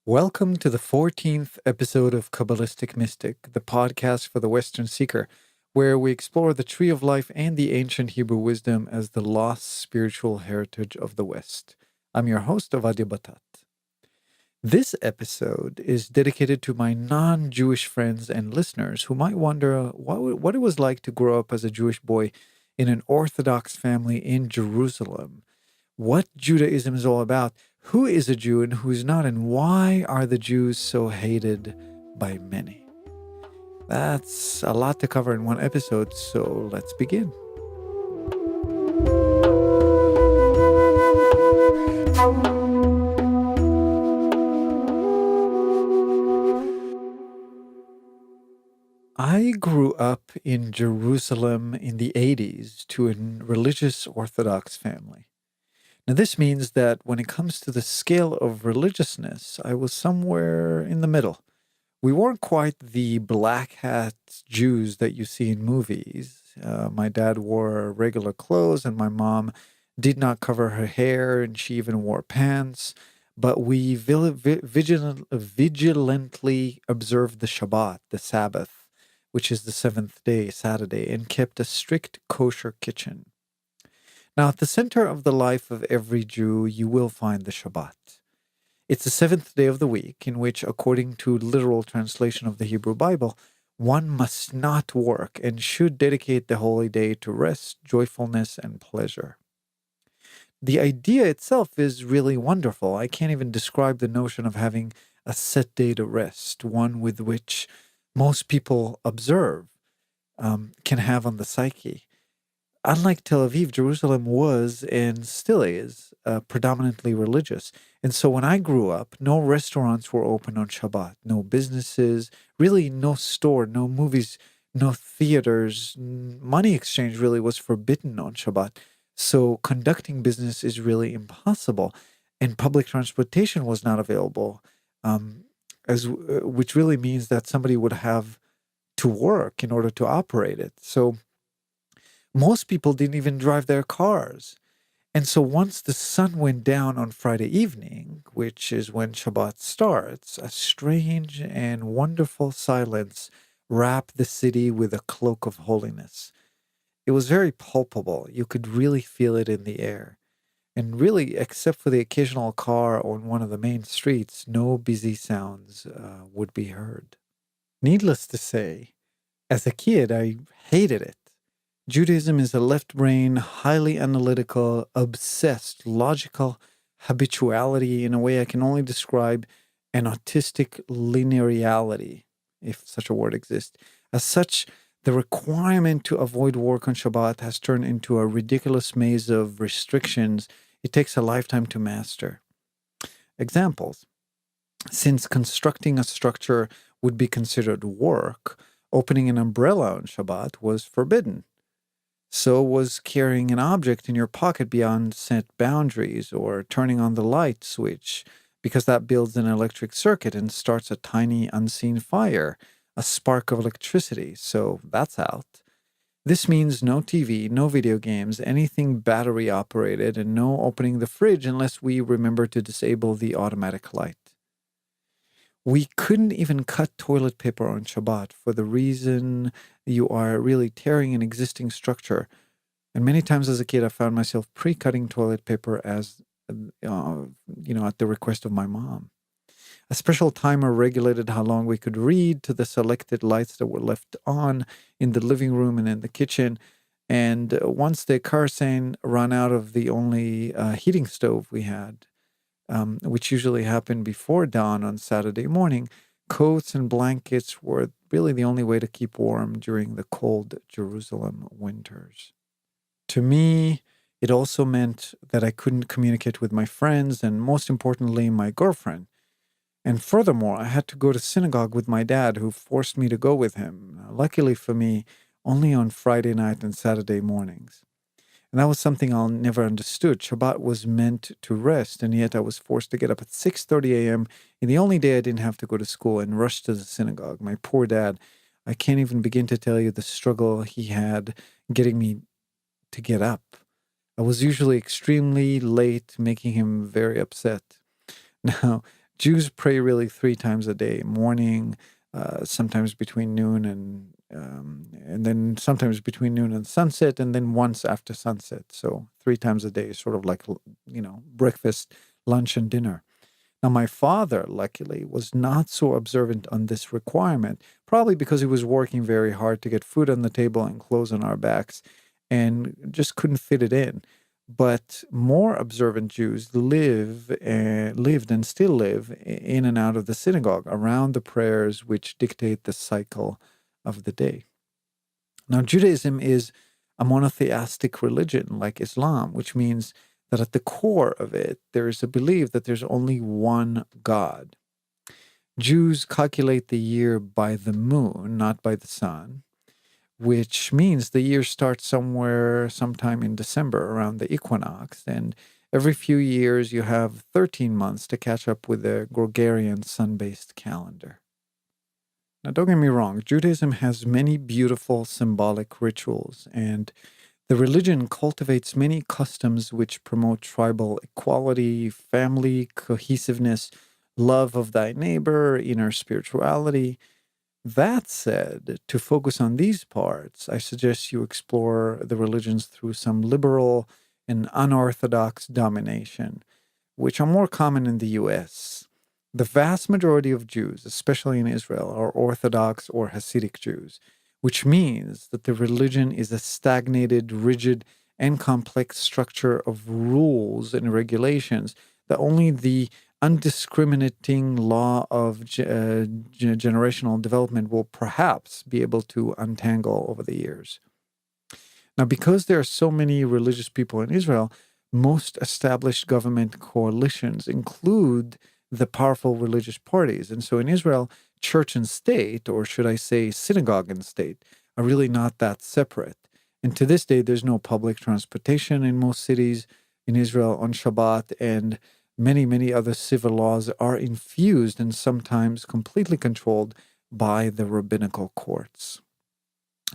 Welcome to the 14th episode of Kabbalistic Mystic, the podcast for the Western Seeker, where we explore the tree of life and the ancient Hebrew wisdom as the lost spiritual heritage of the West. I'm your host, Ovadia Batat. This episode is dedicated to my non-Jewish friends and listeners who might wonder what it was like to grow up as a Jewish boy in an Orthodox family in Jerusalem, what Judaism is all about, who is a Jew and who's not, and why are the Jews so hated by many. That's a lot to cover in one episode, so let's begin. I grew up in Jerusalem in the 80s to a religious Orthodox family. Now, this means that when it comes to the scale of religiousness, I was somewhere in the middle. We weren't quite the black hat Jews that you see in movies. My dad wore regular clothes, and my mom did not cover her hair, and she even wore pants. But we vigilantly observed the Shabbat, the Sabbath, which is the seventh day, Saturday, and kept a strict kosher kitchen. Now, at the center of the life of every Jew, you will find the Shabbat. It's the seventh day of the week, in which, according to literal translation of the Hebrew Bible, one must not work and should dedicate the holy day to rest, joyfulness, and pleasure. The idea itself is really wonderful. I can't even describe the notion of having a set day to rest, one with which most people observe, can have on the psyche. Unlike Tel Aviv, Jerusalem was and still is predominantly religious. And so when I grew up, no restaurants were open on Shabbat, no businesses, really no store, no movies, no theaters. Money exchange really was forbidden on Shabbat. So conducting business is really impossible. And public transportation was not available, which really means that somebody would have to work in order to operate it. So most people didn't even drive their cars. And so once the sun went down on Friday evening, which is when Shabbat starts, a strange and wonderful silence wrapped the city with a cloak of holiness. It was very palpable. You could really feel it in the air. And really, except for the occasional car on one of the main streets, no busy sounds would be heard. Needless to say, as a kid, I hated it. Judaism is a left-brain, highly analytical, obsessed, logical habituality in a way I can only describe an autistic linearity, if such a word exists. As such, the requirement to avoid work on Shabbat has turned into a ridiculous maze of restrictions it takes a lifetime to master. Examples. Since constructing a structure would be considered work, opening an umbrella on Shabbat was forbidden. So was carrying an object in your pocket beyond set boundaries, or turning on the light switch, because that builds an electric circuit and starts a tiny unseen fire, a spark of electricity. So that's out. This means no TV, no video games, anything battery operated, and no opening the fridge unless we remember to disable the automatic light. We couldn't even cut toilet paper on Shabbat for the reason you are really tearing an existing structure. And many times as a kid, I found myself pre-cutting toilet paper as, at the request of my mom. A special timer regulated how long we could read to the selected lights that were left on in the living room and in the kitchen. And once the kerosene ran out of the only heating stove we had, which usually happened before dawn on Saturday morning, coats and blankets were really the only way to keep warm during the cold Jerusalem winters. To me, it also meant that I couldn't communicate with my friends and, most importantly, my girlfriend. And furthermore, I had to go to synagogue with my dad, who forced me to go with him. Luckily for me, only on Friday night and Saturday mornings. And that was something I'll never understood. Shabbat was meant to rest, and yet I was forced to get up at 6:30 a.m. in the only day I didn't have to go to school and rush to the synagogue. My poor dad, I can't even begin to tell you the struggle he had getting me to get up. I was usually extremely late, making him very upset. Now, Jews pray really 3 times a day: morning, sometimes between noon and then sometimes between noon and sunset, and then once after sunset. So 3 times a day, sort of like, breakfast, lunch, and dinner. Now, my father, luckily, was not so observant on this requirement, probably because he was working very hard to get food on the table and clothes on our backs, and just couldn't fit it in. But more observant Jews lived and still live in and out of the synagogue around the prayers which dictate the cycle of the day. Now, Judaism is a monotheistic religion like Islam, which means that at the core of it, there is a belief that there's only one God. Jews calculate the year by the moon, not by the sun, which means the year starts sometime in December around the equinox. And every few years, you have 13 months to catch up with the Gregorian sun-based calendar. Now, don't get me wrong, Judaism has many beautiful symbolic rituals, and the religion cultivates many customs which promote tribal equality, family cohesiveness, love of thy neighbor, inner spirituality. That said, to focus on these parts, I suggest you explore the religions through some liberal and unorthodox domination, which are more common in the US. The vast majority of Jews, especially in Israel, are Orthodox or Hasidic Jews, which means that the religion is a stagnated, rigid, and complex structure of rules and regulations that only the undiscriminating law of generational development will perhaps be able to untangle over the years. Now, because there are so many religious people in Israel, most established government coalitions include the powerful religious parties. And so in Israel, church and state, or should I say synagogue and state, are really not that separate. And to this day, there's no public transportation in most cities in Israel on Shabbat, and many, many other civil laws are infused and sometimes completely controlled by the rabbinical courts.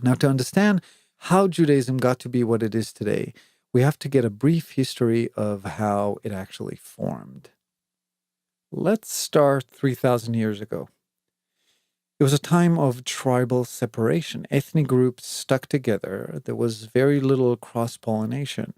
Now, to understand how Judaism got to be what it is today, we have to get a brief history of how it actually formed. Let's start 3,000 years ago. It was a time of tribal separation. Ethnic groups stuck together. There was very little cross-pollination,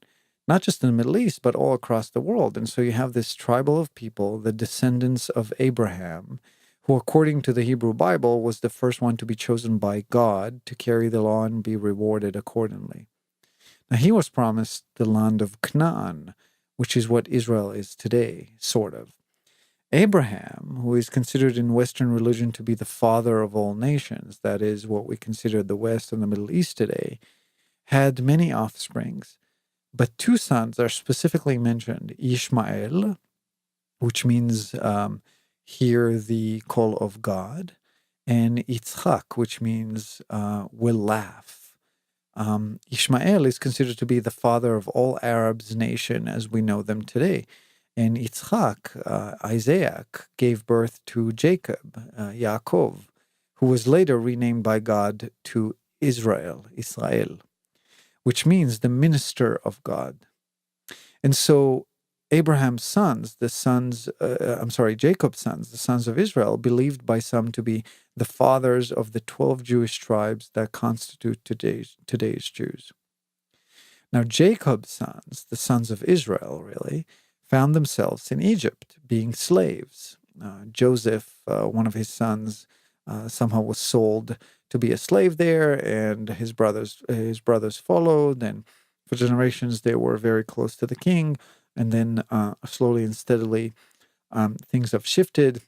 not just in the Middle East, but all across the world. And so you have this tribal of people, the descendants of Abraham, who, according to the Hebrew Bible, was the first one to be chosen by God to carry the law and be rewarded accordingly. Now, he was promised the land of Canaan, which is what Israel is today, sort of. Abraham, who is considered in Western religion to be the father of all nations, that is what we consider the West and the Middle East today, had many offsprings. But 2 sons are specifically mentioned: Ishmael, which means hear the call of God, and Yitzchak, which means will laugh. Ishmael is considered to be the father of all Arabs nation as we know them today. And Yitzchak, Isaac, gave birth to Jacob, Yaakov, who was later renamed by God to Israel, which means the minister of God. And so Jacob's sons, the sons of Israel, believed by some to be the fathers of the 12 Jewish tribes that constitute today's Jews. Now, Jacob's sons, the sons of Israel, really, found themselves in Egypt, being slaves. Joseph, one of his sons, somehow was sold to be a slave there, and his brothers followed, and for generations they were very close to the king. And then slowly and steadily, things have shifted.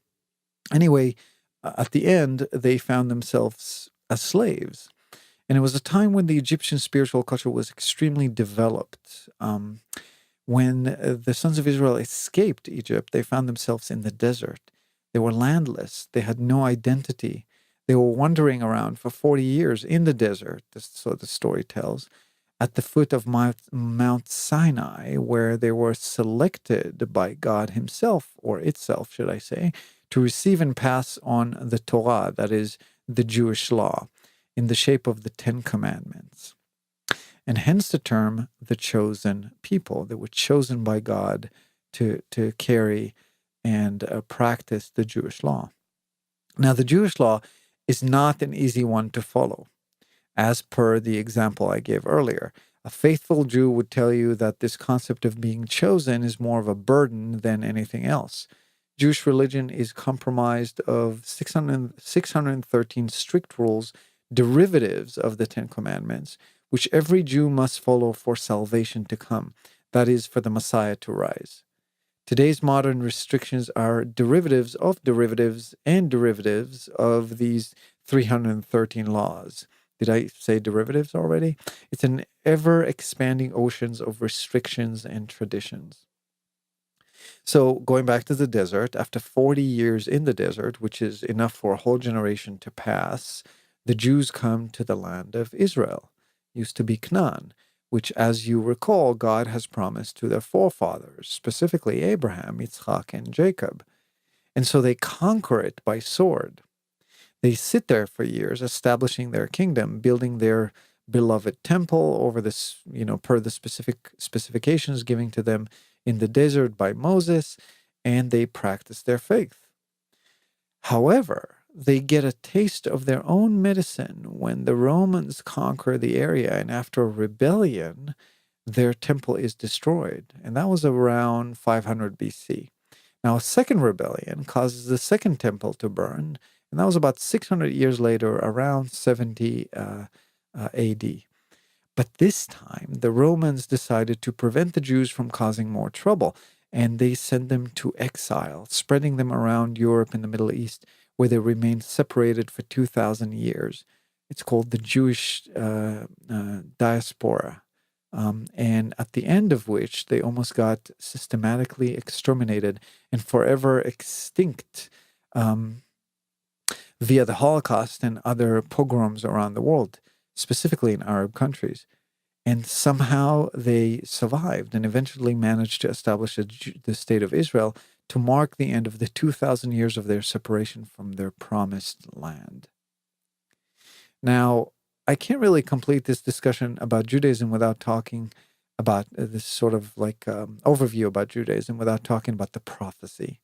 Anyway, at the end, they found themselves as slaves. And it was a time when the Egyptian spiritual culture was extremely developed. When the sons of Israel escaped Egypt, they found themselves in the desert. They were landless. They had no identity. They were wandering around for 40 years in the desert, so the story tells, at the foot of Mount Sinai, where they were selected by God himself, or itself, should I say, to receive and pass on the Torah, that is, the Jewish law, in the shape of the 10 Commandments. And hence the term, the chosen people. They were chosen by God to carry and practice the Jewish law. Now, the Jewish law is not an easy one to follow. As per the example I gave earlier, a faithful Jew would tell you that this concept of being chosen is more of a burden than anything else. Jewish religion is comprised of 613 strict rules, derivatives of the Ten Commandments, which every Jew must follow for salvation to come, that is, for the Messiah to rise. Today's modern restrictions are derivatives of derivatives and derivatives of these 313 laws. Did I say derivatives already? It's an ever-expanding oceans of restrictions and traditions. So going back to the desert, after 40 years in the desert, which is enough for a whole generation to pass, the Jews come to the land of Israel, used to be Canaan, which, as you recall, God has promised to their forefathers, specifically Abraham, Yitzchak, and Jacob. And so they conquer it by sword. They sit there for years, establishing their kingdom, building their beloved temple over this, per the specific specifications given to them in the desert by Moses, and they practice their faith. However, they get a taste of their own medicine when the Romans conquer the area, and after a rebellion, their temple is destroyed. And that was around 500 BC. Now, a second rebellion causes the second temple to burn, and that was about 600 years later, around 70 AD. But this time, the Romans decided to prevent the Jews from causing more trouble, and they sent them to exile, spreading them around Europe and the Middle East, where they remained separated for 2,000 years. It's called the Jewish diaspora, and at the end of which they almost got systematically exterminated and forever extinct via the Holocaust and other pogroms around the world, specifically in Arab countries. And somehow they survived and eventually managed to establish the state of Israel to mark the end of the 2,000 years of their separation from their promised land. Now, I can't really complete this discussion about Judaism without talking about this sort of like overview about Judaism without talking about the prophecy.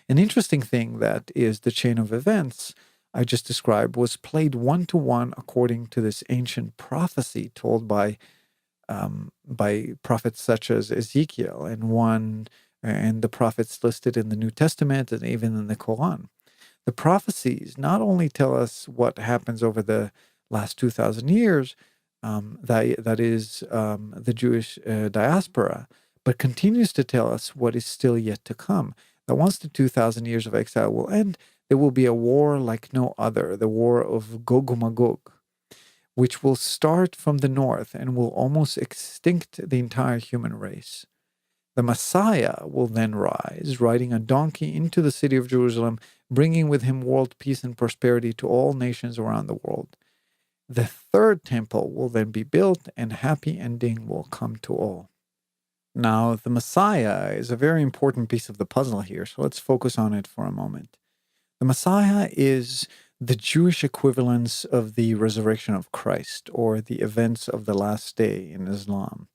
An interesting thing that is the chain of events I just described was played one-to-one according to this ancient prophecy told by prophets such as Ezekiel and the prophets listed in the New Testament and even in the Quran. The prophecies not only tell us what happens over the last 2,000 years, that is the Jewish diaspora, but continues to tell us what is still yet to come. That once the 2,000 years of exile will end, there will be a war like no other, the war of Gog Magog, which will start from the north and will almost extinct the entire human race. The Messiah will then rise, riding a donkey into the city of Jerusalem, bringing with him world peace and prosperity to all nations around the world. The third temple will then be built, and happy ending will come to all. Now, the Messiah is a very important piece of the puzzle here, so let's focus on it for a moment. The Messiah is the Jewish equivalence of the resurrection of Christ, or the events of the last day in Islam.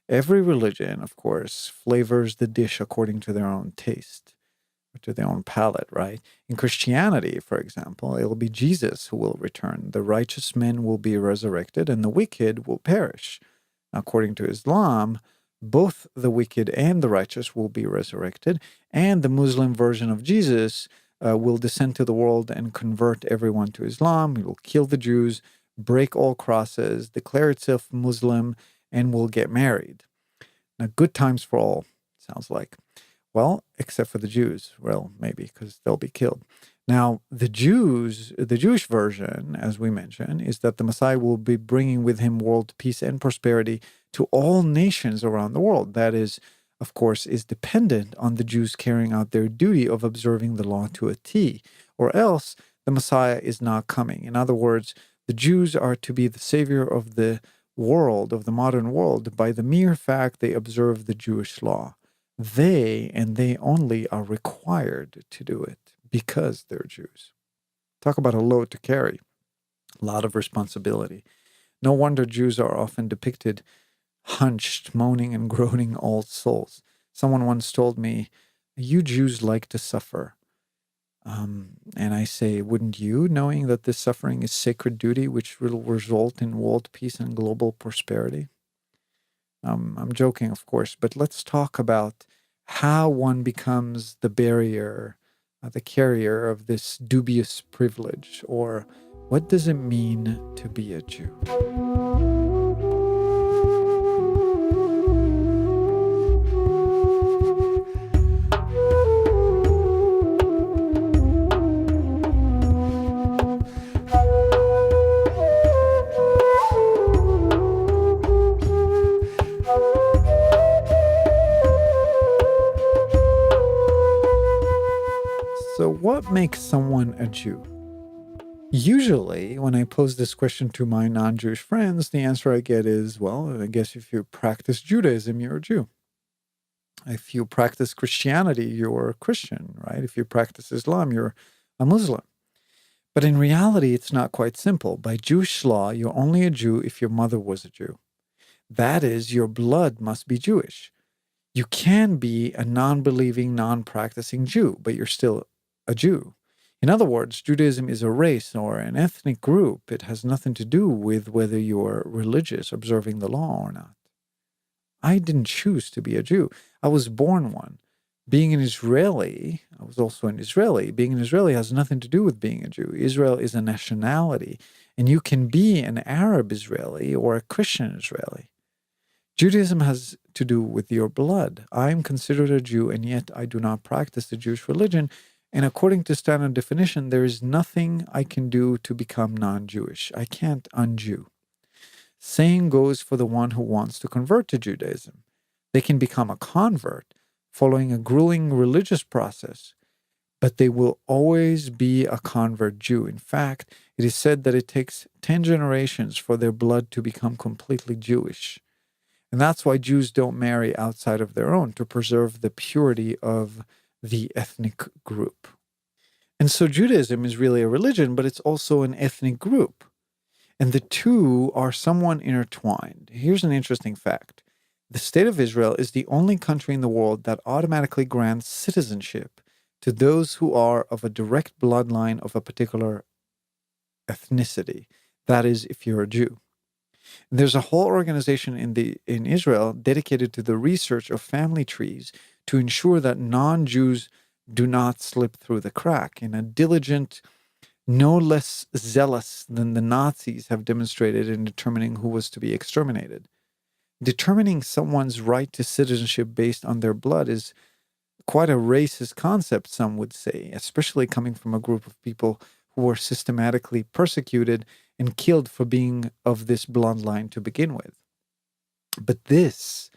Every religion, of course, flavors the dish according to their own taste, or to their own palate, right? In Christianity, for example, it will be Jesus who will return. The righteous men will be resurrected, and the wicked will perish. According to Islam, both the wicked and the righteous will be resurrected, and the Muslim version of Jesus will descend to the world and convert everyone to Islam. He will kill the Jews, break all crosses, declare itself Muslim, and will get married. Now, good times for all, sounds like. Well, except for the Jews. Well, maybe, because they'll be killed. Now, the Jewish version, as we mentioned, is that the Messiah will be bringing with him world peace and prosperity to all nations around the world. That is, of course, is dependent on the Jews carrying out their duty of observing the law to a T, or else the Messiah is not coming. In other words, the Jews are to be the savior of the world, of the modern world, by the mere fact they observe the Jewish law. They, and they only, are required to do it because they're Jews. Talk about a load to carry. A lot of responsibility. No wonder Jews are often depicted hunched, moaning and groaning old souls. Someone once told me You Jews like to suffer. And I say, wouldn't you, knowing that this suffering is sacred duty, which will result in world peace and global prosperity? I'm joking, of course, but let's talk about how one becomes the barrier, the carrier of this dubious privilege, or what does it mean to be a Jew? So, what makes someone a Jew? Usually, when I pose this question to my non Jewish friends, the answer I get is, well, I guess if you practice Judaism, you're a Jew. If you practice Christianity, you're a Christian, right? If you practice Islam, you're a Muslim. But in reality, it's not quite simple. By Jewish law, you're only a Jew if your mother was a Jew. That is, your blood must be Jewish. You can be a non believing, non practicing Jew, but you're still a Jew. In other words, Judaism is a race or an ethnic group. It has nothing to do with whether you're religious, observing the law or not. I didn't choose to be a Jew. I was born one. Being an Israeli, I was also an Israeli. Being an Israeli has nothing to do with being a Jew. Israel is a nationality, and you can be an Arab Israeli or a Christian Israeli. Judaism has to do with your blood. I am considered a Jew, and yet I do not practice the Jewish religion. And according to standard definition, there is nothing I can do to become non-Jewish. I can't un-Jew. Same goes for the one who wants to convert to Judaism. They can become a convert following a grueling religious process, but they will always be a convert Jew. In fact, it is said that it takes 10 generations for their blood to become completely Jewish. And that's why Jews don't marry outside of their own, to preserve the purity of the ethnic group. And so Judaism is really a religion, but it's also an ethnic group. And the two are somewhat intertwined. Here's an interesting fact. The state of Israel is the only country in the world that automatically grants citizenship to those who are of a direct bloodline of a particular ethnicity. That is, if you're a Jew. There's a whole organization in Israel dedicated to the research of family trees to ensure that non-Jews do not slip through the crack. In a diligent, no less zealous than the Nazis have demonstrated in determining who was to be exterminated. Determining someone's right to citizenship based on their blood is quite a racist concept, some would say, especially coming from a group of people who were systematically persecuted and killed for being of this bloodline to begin with. But this,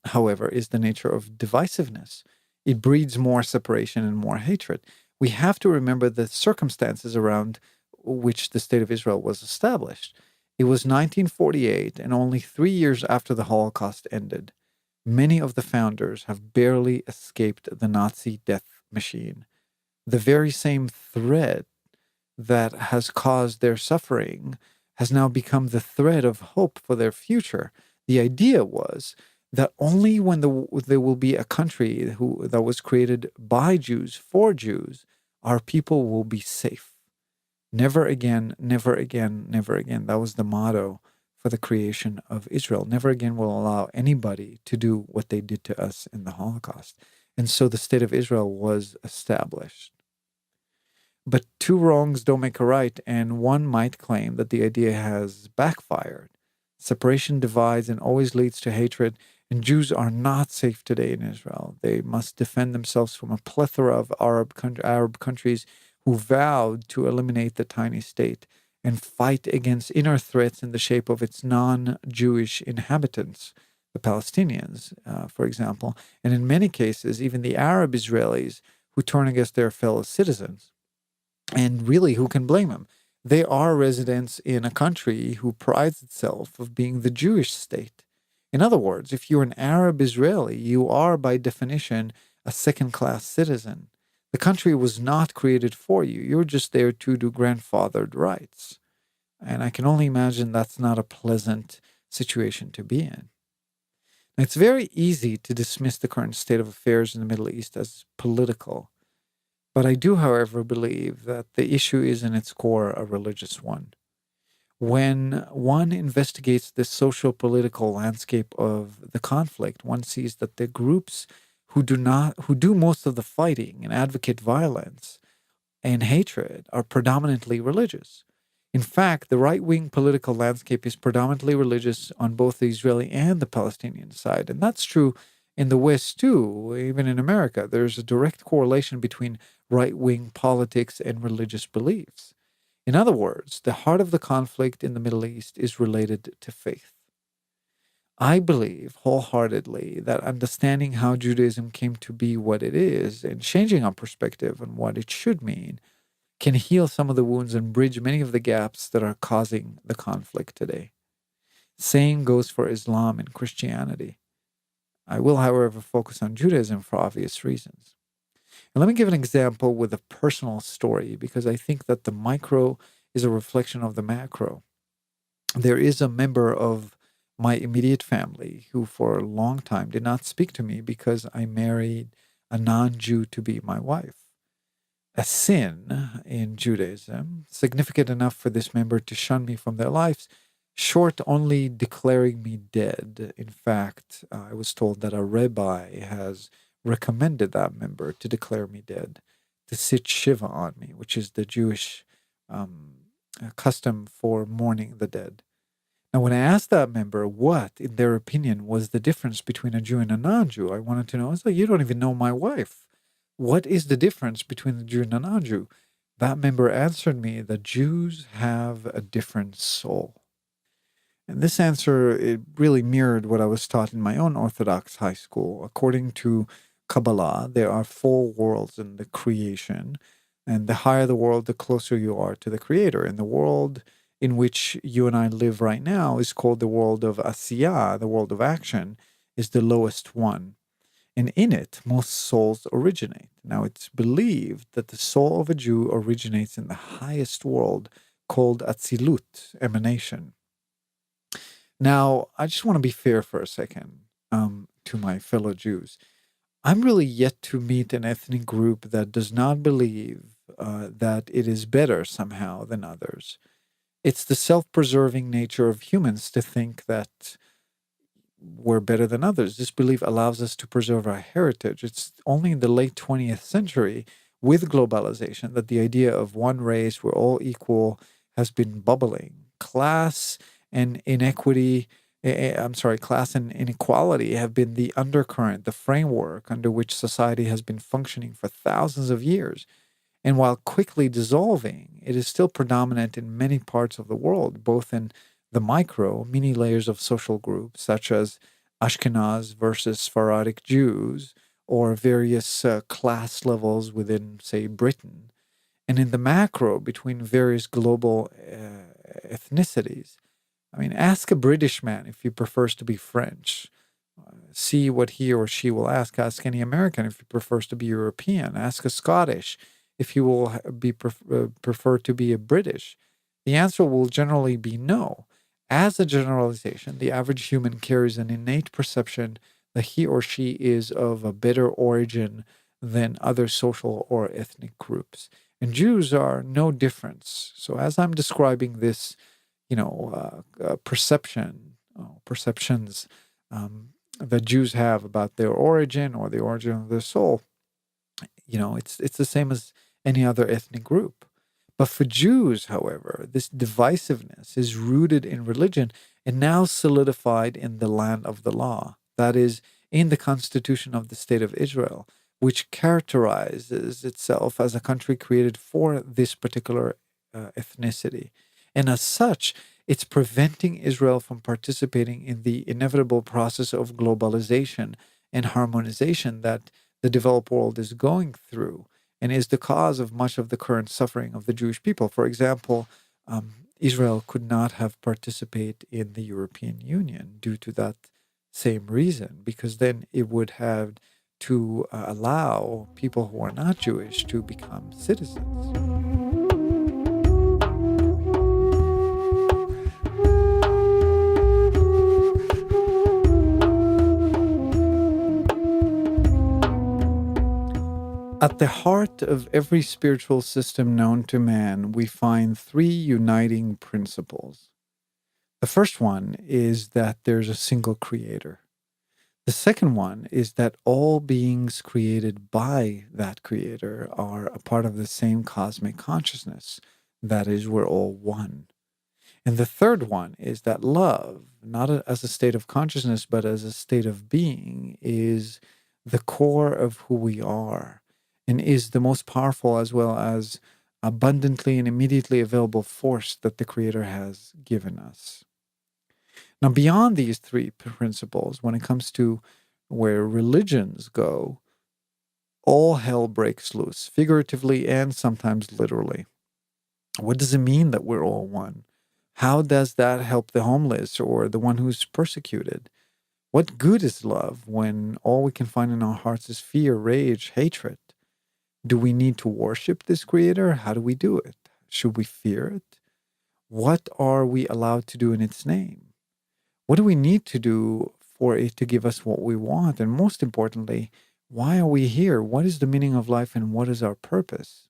however, is the nature of divisiveness. It breeds more separation and more hatred. We have to remember the circumstances around which the State of Israel was established. It was 1948, and only 3 years after the Holocaust ended. Many of the founders have barely escaped the Nazi death machine. The very same thread that has caused their suffering has now become the thread of hope for their future. The idea was that only when there will be a country that was created by Jews, for Jews, our people will be safe. Never again, never again, never again. That was the motto for the creation of Israel. Never again will allow anybody to do what they did to us in the Holocaust. And so the state of Israel was established. But two wrongs don't make a right, and one might claim that the idea has backfired. Separation divides and always leads to hatred, and Jews are not safe today in Israel. They must defend themselves from a plethora of Arab countries who vowed to eliminate the tiny state and fight against inner threats in the shape of its non-Jewish inhabitants, the Palestinians, for example, and in many cases, even the Arab Israelis who turn against their fellow citizens. And really, who can blame them? They are residents in a country who prides itself of being the Jewish state. In other words, if you're an Arab Israeli, you are by definition a second-class citizen. The country was not created for you. You're just there to do grandfathered rights. And I can only imagine that's not a pleasant situation to be in. It's very easy to dismiss the current state of affairs in the Middle East as political. But I do, however, believe that the issue is in its core a religious one. When one investigates the social political landscape of the conflict, one sees that the groups who do most of the fighting and advocate violence and hatred are predominantly religious. In fact, the right-wing political landscape is predominantly religious on both the Israeli and the Palestinian side. And that's true in the West too, even in America. There's a direct correlation between right-wing politics and religious beliefs. In other words, the heart of the conflict in the Middle East is related to faith. I believe wholeheartedly that understanding how Judaism came to be what it is and changing our perspective on what it should mean can heal some of the wounds and bridge many of the gaps that are causing the conflict today. Same goes for Islam and Christianity. I will, however, focus on Judaism for obvious reasons. And let me give an example with a personal story because I think that the micro is a reflection of the macro. There is a member of my immediate family who for a long time did not speak to me because I married a non-Jew to be my wife. A sin in Judaism, significant enough for this member to shun me from their lives, short only declaring me dead. In fact, I was told that a rabbi has recommended that member to declare me dead, to sit Shiva on me, which is the Jewish custom for mourning the dead. Now, when I asked that member what, in their opinion, was the difference between a Jew and a non-Jew, I wanted to know, I was like, you don't even know my wife. What is the difference between the Jew and the non-Jew? That member answered me that Jews have a different soul. And this answer, it really mirrored what I was taught in my own Orthodox high school. According to Kabbalah, there are 4 worlds in the creation, and the higher the world, the closer you are to the Creator. And the world in which you and I live right now is called the world of Asiyah, the world of action, is the lowest one. And in it, most souls originate. Now, it's believed that the soul of a Jew originates in the highest world called Atzilut, emanation. Now, I just want to be fair for a second to my fellow Jews. I'm really yet to meet an ethnic group that does not believe that it is better somehow than others. It's the self-preserving nature of humans to think that we're better than others. This belief allows us to preserve our heritage. It's only in the late 20th century, with globalization, that the idea of one race, we're all equal, has been bubbling. Class and inequality have been the undercurrent, the framework under which society has been functioning for thousands of years. And while quickly dissolving, it is still predominant in many parts of the world, both in the micro, many layers of social groups, such as Ashkenaz versus Sephardic Jews, or various class levels within, say, Britain, and in the macro, between various global ethnicities. I mean, ask a British man if he prefers to be French. See what he or she will ask. Ask any American if he prefers to be European. Ask a Scottish if he will prefer to be a British. The answer will generally be no. As a generalization, the average human carries an innate perception that he or she is of a better origin than other social or ethnic groups. And Jews are no difference. So as I'm describing this, perceptions that Jews have about their origin or the origin of their soul, it's the same as any other ethnic group. But for Jews, however, this divisiveness is rooted in religion and now solidified in the land of the law, that is, in the constitution of the state of Israel, which characterizes itself as a country created for this particular ethnicity. And as such, it's preventing Israel from participating in the inevitable process of globalization and harmonization that the developed world is going through, and is the cause of much of the current suffering of the Jewish people. For example, Israel could not have participated in the European Union due to that same reason, because then it would have to allow people who are not Jewish to become citizens. At the heart of every spiritual system known to man, we find three uniting principles. The first one is that there's a single creator. The second one is that all beings created by that creator are a part of the same cosmic consciousness. That is, we're all one. And the third one is that love, not as a state of consciousness, but as a state of being, is the core of who we are and is the most powerful as well as abundantly and immediately available force that the Creator has given us. Now, beyond these three principles, when it comes to where religions go, all hell breaks loose, figuratively and sometimes literally. What does it mean that we're all one? How does that help the homeless or the one who's persecuted? What good is love when all we can find in our hearts is fear, rage, hatred? Do we need to worship this creator? How do we do it? Should we fear it? What are we allowed to do in its name? What do we need to do for it to give us what we want? And most importantly, why are we here? What is the meaning of life and what is our purpose?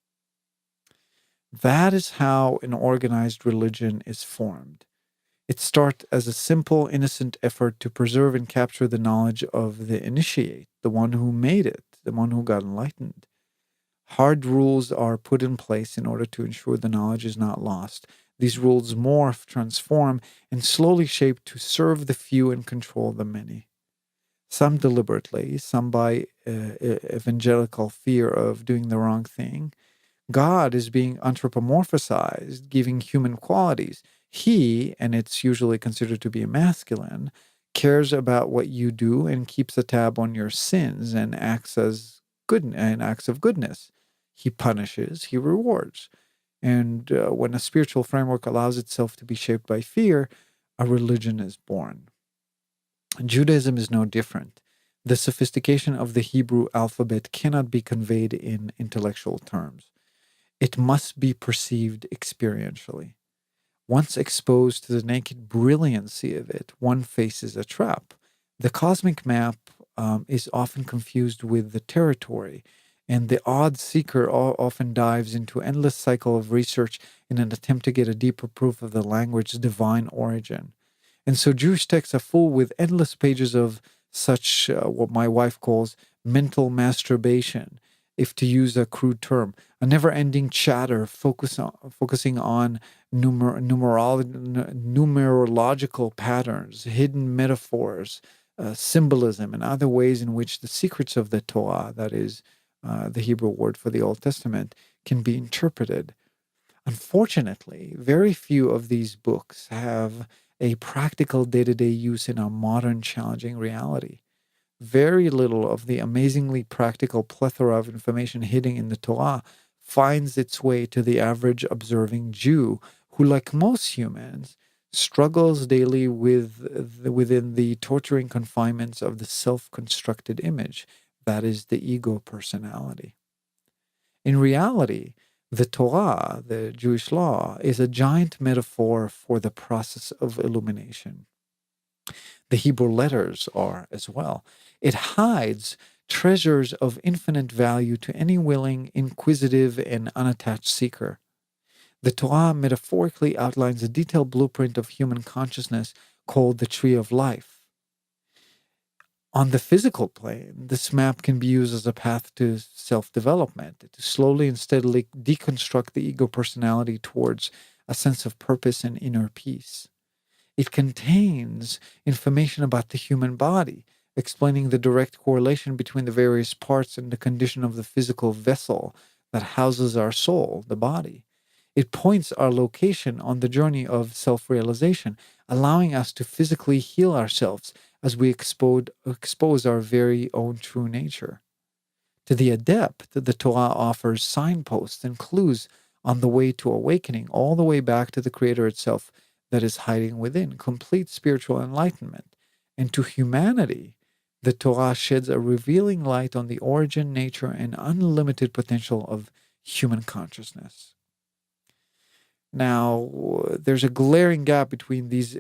That is how an organized religion is formed. It starts as a simple, innocent effort to preserve and capture the knowledge of the initiate, the one who made it, the one who got enlightened. Hard rules are put in place in order to ensure the knowledge is not lost. These rules morph, transform, and slowly shape to serve the few and control the many. Some deliberately, some by evangelical fear of doing the wrong thing. God is being anthropomorphized, giving human qualities. He, and it's usually considered to be masculine, cares about what you do and keeps a tab on your sins and acts as good and acts of goodness. He punishes, he rewards. And when a spiritual framework allows itself to be shaped by fear, a religion is born. Judaism is no different. The sophistication of the Hebrew alphabet cannot be conveyed in intellectual terms. It must be perceived experientially. Once exposed to the naked brilliancy of it, one faces a trap. The cosmic map is often confused with the territory, and the odd seeker often dives into endless cycle of research in an attempt to get a deeper proof of the language's divine origin. And so Jewish texts are full with endless pages of such what my wife calls mental masturbation, if to use a crude term, a never-ending chatter focusing on numerological patterns, hidden metaphors, symbolism, and other ways in which the secrets of the Torah, that is the Hebrew word for the Old Testament, can be interpreted. Unfortunately, very few of these books have a practical day-to-day use in our modern challenging reality. Very little of the amazingly practical plethora of information hidden in the Torah finds its way to the average observing Jew, who, like most humans, struggles daily within the torturing confinements of the self-constructed image, that is, the ego personality. In reality, the Torah, the Jewish law, is a giant metaphor for the process of illumination. The Hebrew letters are as well. It hides treasures of infinite value to any willing, inquisitive, and unattached seeker. The Torah metaphorically outlines a detailed blueprint of human consciousness called the Tree of Life. On the physical plane, this map can be used as a path to self-development, to slowly and steadily deconstruct the ego personality towards a sense of purpose and inner peace. It contains information about the human body, explaining the direct correlation between the various parts and the condition of the physical vessel that houses our soul, the body. It points our location on the journey of self-realization, allowing us to physically heal ourselves as we expose our very own true nature. To the adept, the Torah offers signposts and clues on the way to awakening, all the way back to the Creator itself that is hiding within, complete spiritual enlightenment. And to humanity, the Torah sheds a revealing light on the origin, nature, and unlimited potential of human consciousness. Now, there's a glaring gap between these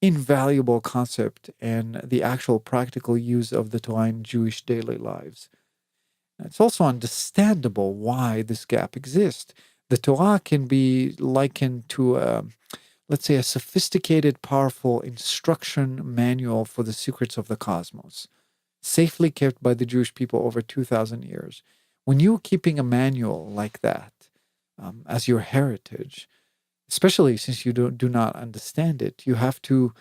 invaluable concepts and the actual practical use of the Torah in Jewish daily lives. It's also understandable why this gap exists. The Torah can be likened to, let's say, a sophisticated, powerful instruction manual for the secrets of the cosmos, safely kept by the Jewish people over 2,000 years. When you're keeping a manual like that as your heritage, especially since you do not understand it, you have to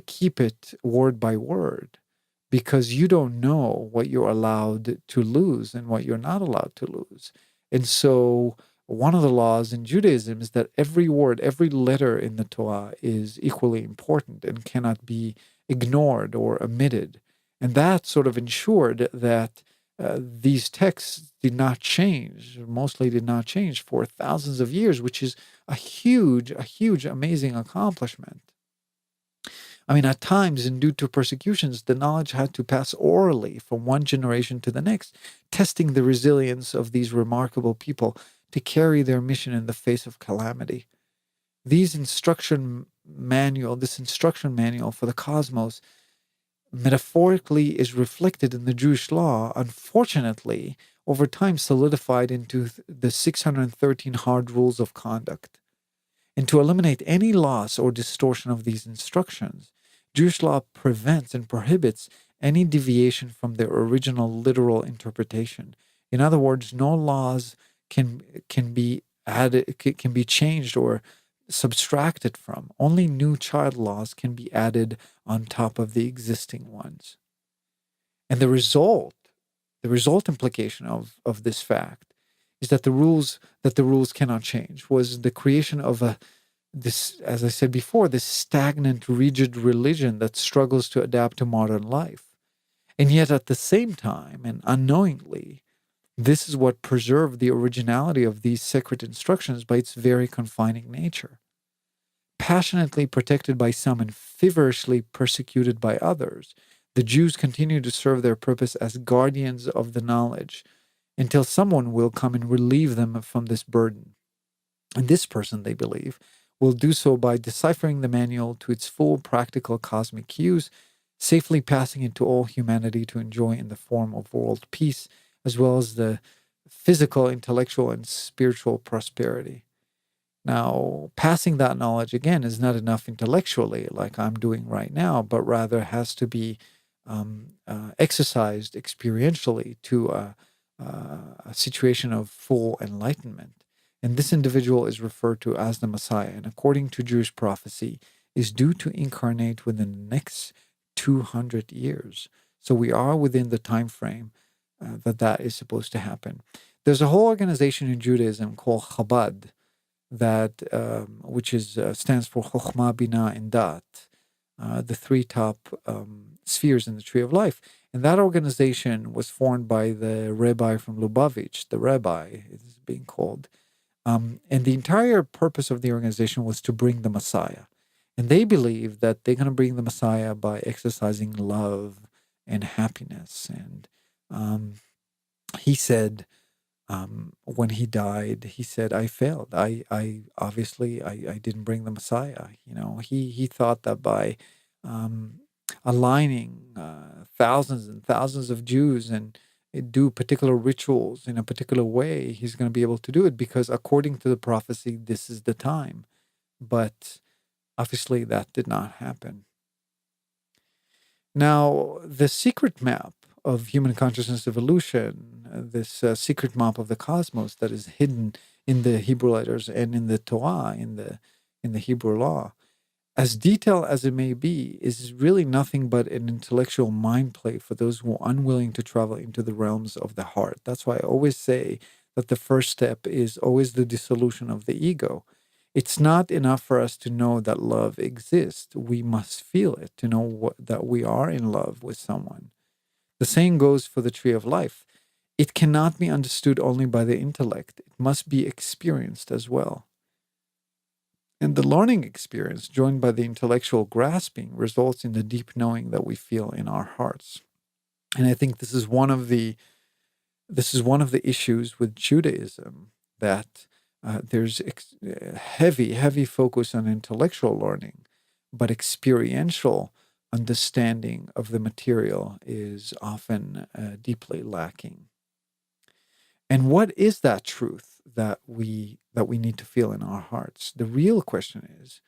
keep it word by word, because you don't know what you're allowed to lose and what you're not allowed to lose. And so one of the laws in Judaism is that every word, every letter in the Torah is equally important and cannot be ignored or omitted. And that sort of ensured that these texts did not change, mostly did not change for thousands of years, which is a huge, amazing accomplishment. I mean, at times, and due to persecutions, the knowledge had to pass orally from one generation to the next, testing the resilience of these remarkable people to carry their mission in the face of calamity. This instruction manual for the cosmos metaphorically is reflected in the Jewish law, unfortunately, over time solidified into the 613 hard rules of conduct. And to eliminate any loss or distortion of these instructions, Jewish law prevents and prohibits any deviation from their original literal interpretation. In other words, no laws can be added, can be changed or subtracted from. Only new child laws can be added on top of the existing ones. And the result implication of this fact is that the rules cannot change, was the creation of this, as I said before, this stagnant, rigid religion that struggles to adapt to modern life. And yet at the same time, and unknowingly, this is what preserved the originality of these sacred instructions by its very confining nature. Passionately protected by some and feverishly persecuted by others, the Jews continue to serve their purpose as guardians of the knowledge until someone will come and relieve them from this burden. And this person, they believe, will do so by deciphering the manual to its full practical cosmic cues, safely passing it to all humanity to enjoy in the form of world peace, as well as the physical, intellectual, and spiritual prosperity. Now, passing that knowledge again is not enough intellectually, like I'm doing right now, but rather has to be exercised experientially to a situation of full enlightenment. And this individual is referred to as the Messiah, and according to Jewish prophecy, is due to incarnate within the next 200 years. So we are within the time frame that is supposed to happen. There's a whole organization in Judaism called Chabad, that which is stands for Chokhmah, Bina, and Dat, the three top spheres in the Tree of Life. And that organization was formed by the rabbi from Lubavitch, the rabbi is being called. And the entire purpose of the organization was to bring the Messiah. And they believe that they're going to bring the Messiah by exercising love and happiness. And he said, when he died, he said, I failed. I obviously, I didn't bring the Messiah. He thought that by aligning thousands and thousands of Jews and do particular rituals in a particular way, he's going to be able to do it because according to the prophecy, this is the time. But obviously that did not happen. Now, the secret map of human consciousness evolution, this secret map of the cosmos that is hidden in the Hebrew letters and in the Torah, in the Hebrew law, as detailed as it may be, is really nothing but an intellectual mind play for those who are unwilling to travel into the realms of the heart. That's why I always say that the first step is always the dissolution of the ego. It's not enough for us to know that love exists. We must feel it to know that we are in love with someone. The same goes for the tree of life. It cannot be understood only by the intellect. It must be experienced as well. And the learning experience, joined by the intellectual grasping, results in the deep knowing that we feel in our hearts. And I think this is one of the issues with Judaism, that there's heavy focus on intellectual learning, but experiential understanding of the material is often deeply lacking. And what is that truth that we need to feel in our hearts? The real question is,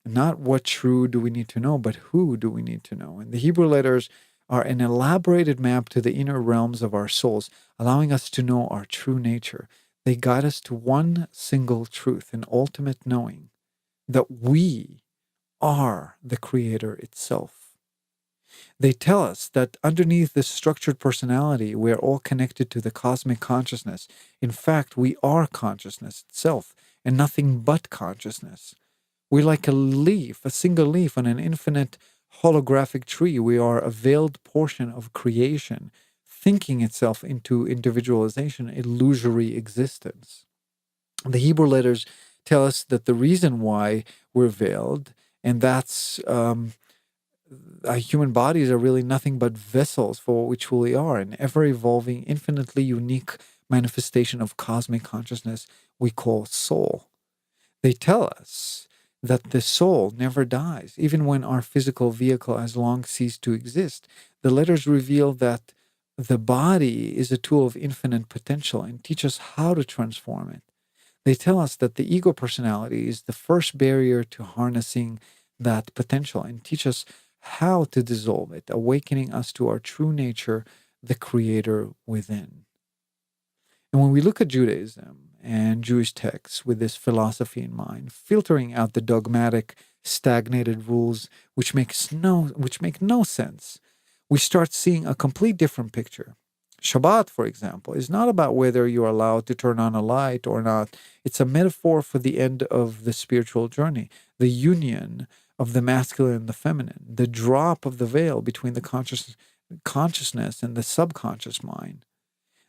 not what true do we need to know, but who do we need to know? And the Hebrew letters are an elaborated map to the inner realms of our souls, allowing us to know our true nature. They guide us to one single truth, an ultimate knowing that we are the Creator itself. They tell us that underneath this structured personality, we are all connected to the cosmic consciousness. In fact, we are consciousness itself, and nothing but consciousness. We're like a leaf, a single leaf on an infinite holographic tree. We are a veiled portion of creation, thinking itself into individualization, illusory existence. The Hebrew letters tell us that the reason why we're veiled, and that's our human bodies are really nothing but vessels for what we truly are, an ever-evolving, infinitely unique manifestation of cosmic consciousness we call soul. They tell us that the soul never dies, even when our physical vehicle has long ceased to exist. The letters reveal that the body is a tool of infinite potential and teach us how to transform it. They tell us that the ego personality is the first barrier to harnessing that potential and teach us how to dissolve it, awakening us to our true nature, the Creator within. And when we look at Judaism and Jewish texts with this philosophy in mind, filtering out the dogmatic, stagnated rules which make no sense, we start seeing a complete different picture. Shabbat, for example, is not about whether you're allowed to turn on a light or not. It's a metaphor for the end of the spiritual journey, the union of the masculine and the feminine, the drop of the veil between the consciousness and the subconscious mind.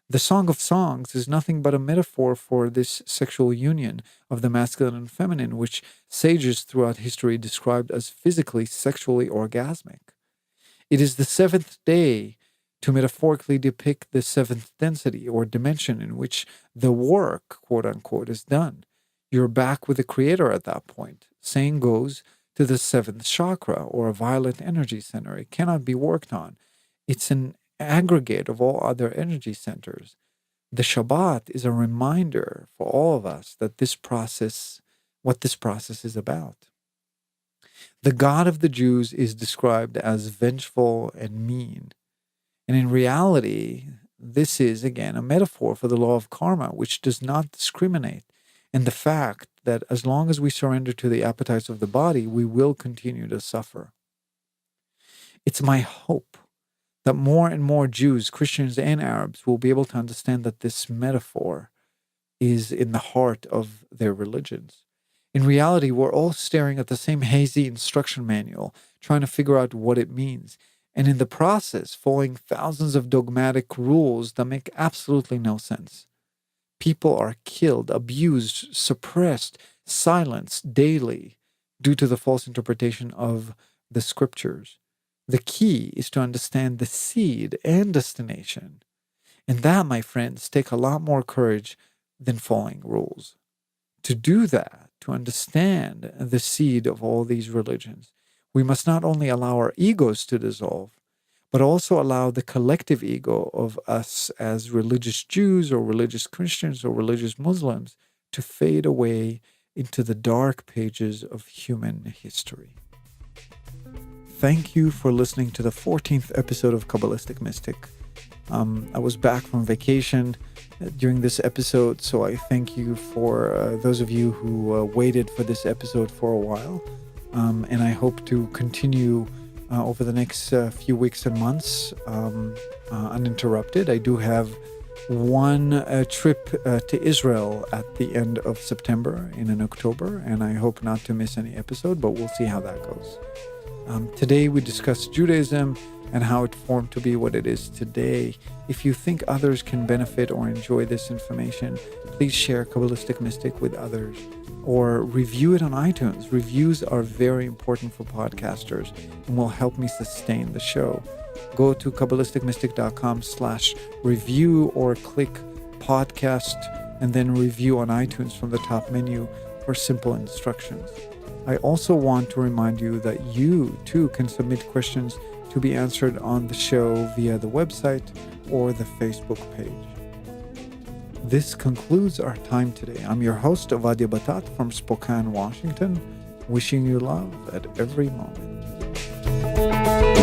The Song of Songs is nothing but a metaphor for this sexual union of the masculine and feminine, which sages throughout history described as physically, sexually orgasmic. It is the seventh day to metaphorically depict the seventh density or dimension in which the work, quote unquote, is done. You're back with the Creator at that point. Saying goes to the seventh chakra or a violet energy center. It cannot be worked on. It's an aggregate of all other energy centers. The Shabbat is a reminder for all of us that what this process is about. The God of the Jews is described as vengeful and mean. And in reality, this is, again, a metaphor for the law of karma, which does not discriminate, and the fact that as long as we surrender to the appetites of the body, we will continue to suffer. It's my hope that more and more Jews, Christians, and Arabs will be able to understand that this metaphor is in the heart of their religions. In reality, we're all staring at the same hazy instruction manual, trying to figure out what it means, and in the process, following thousands of dogmatic rules that make absolutely no sense. People are killed, abused, suppressed, silenced daily due to the false interpretation of the scriptures. The key is to understand the seed and destination. And that, my friends, take a lot more courage than following rules. To do that, to understand the seed of all these religions, we must not only allow our egos to dissolve, but also allow the collective ego of us as religious Jews or religious Christians or religious Muslims to fade away into the dark pages of human history. Thank you for listening to the 14th episode of Kabbalistic Mystic. I was back from vacation during this episode, so I thank you for those of you who waited for this episode for a while. And I hope to continue over the next few weeks and months uninterrupted. I do have one trip to Israel at the end of September and in October, and I hope not to miss any episode, but we'll see how that goes. Today we discuss Judaism and how it formed to be what it is today. If you think others can benefit or enjoy this information, please share Kabbalistic Mystic with others or review it on iTunes. Reviews are very important for podcasters and will help me sustain the show. Go to kabbalisticmystic.com/review or click podcast and then review on iTunes from the top menu for simple instructions. I also want to remind you that you too can submit questions to be answered on the show via the website or the Facebook page. This concludes our time today. I'm your host, Avadia Batat from Spokane, Washington, wishing you love at every moment.